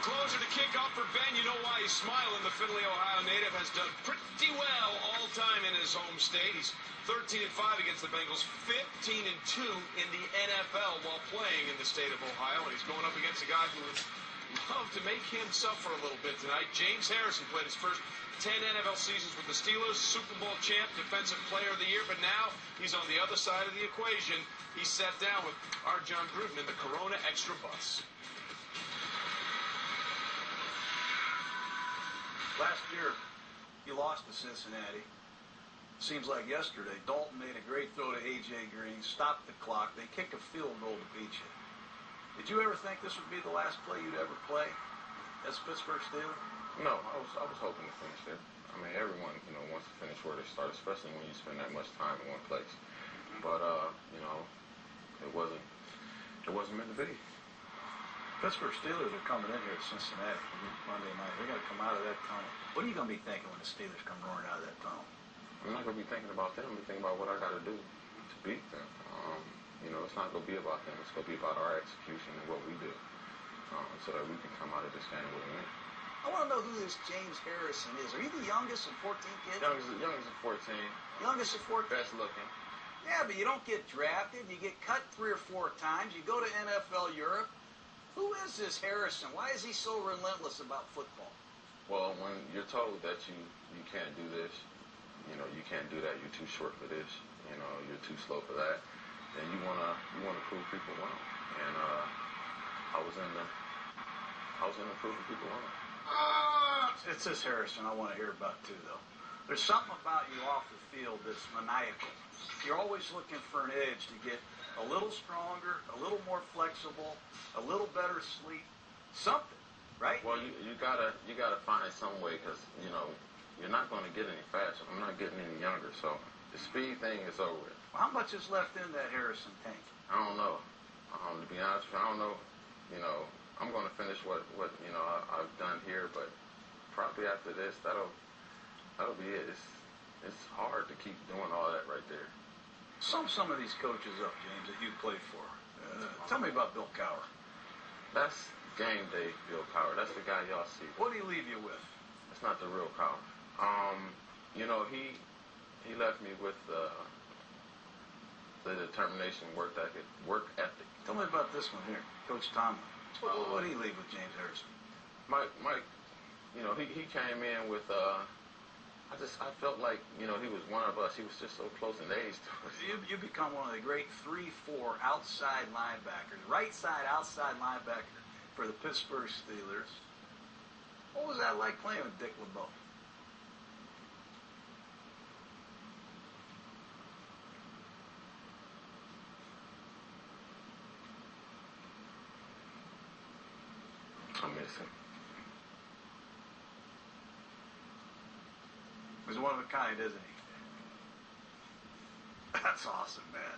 Closer to kick off for Ben. You know why he's smiling. The Findlay, Ohio native has done pretty well all time in his home state. He's 13-5 against the Bengals, 15-2 in the NFL while playing in the state of Ohio. And he's going up against a guy who would love to make him suffer a little bit tonight. James Harrison played his first 10 NFL seasons with the Steelers, Super Bowl champ, Defensive Player of the Year, but now he's on the other side of the equation. He sat down with our John Gruden in the Corona Extra Bus. Last year, you lost to Cincinnati. Seems like yesterday. Dalton made a great throw to A.J. Green, stopped the clock. They kicked a field goal to beat you. Did you ever think this would be the last play you'd ever play as Pittsburgh Steeler? No, I was hoping to finish there. I mean, everyone, wants to finish where they start, especially when you spend that much time in one place. But, it wasn't meant to be. Pittsburgh Steelers are coming in here to Cincinnati Monday night. They're going to come out of that tunnel. What are you going to be thinking when the Steelers come roaring out of that tunnel? I'm not going to be thinking about them. I'm going to be thinking about what I got to do to beat them. It's not going to be about them. It's going to be about our execution and what we do so that we can come out of this game with a win. I want to know who this James Harrison is. Are you the youngest of 14 kids? Youngest of 14. Youngest of 14? Best looking. Yeah, but you don't get drafted. You get cut 3 or 4 times. You go to NFL Europe. Who is this Harrison? Why is he so relentless about football? Well, when you're told that you can't do this, you can't do that, you're too short for this, you're too slow for that, then you wanna prove people wrong. And I was into proving people wrong. It's this Harrison I want to hear about too, though. There's something about you off the field that's maniacal. You're always looking for an edge to get a little stronger, a little more flexible, a little better sleep, something, right? Well, you gotta find some way, because you're not going to get any faster. I'm not getting any younger, so the speed thing is over with. Well, how much is left in that Harrison tank? I don't know. To be honest with you, I don't know. I'm going to finish what I've done here, but probably after this, that'll be it. It's hard to keep doing all that right there. Sum some of these coaches up, James, that you played for. Tell me about Bill Cowher. That's game day Bill Cowher. That's the guy y'all see. What did he leave you with? It's not the real Cowher. He left me with the determination, work ethic. Tell me about this one here, Coach Tomlin. What did he leave with James Harrison? Mike, he came in with I felt like, he was one of us. He was just so close in age to us. You become one of the great 3-4 outside linebackers, right side outside linebacker for the Pittsburgh Steelers. What was that like playing with Dick LeBeau? I miss him. He's one of a kind, isn't he? That's awesome, man.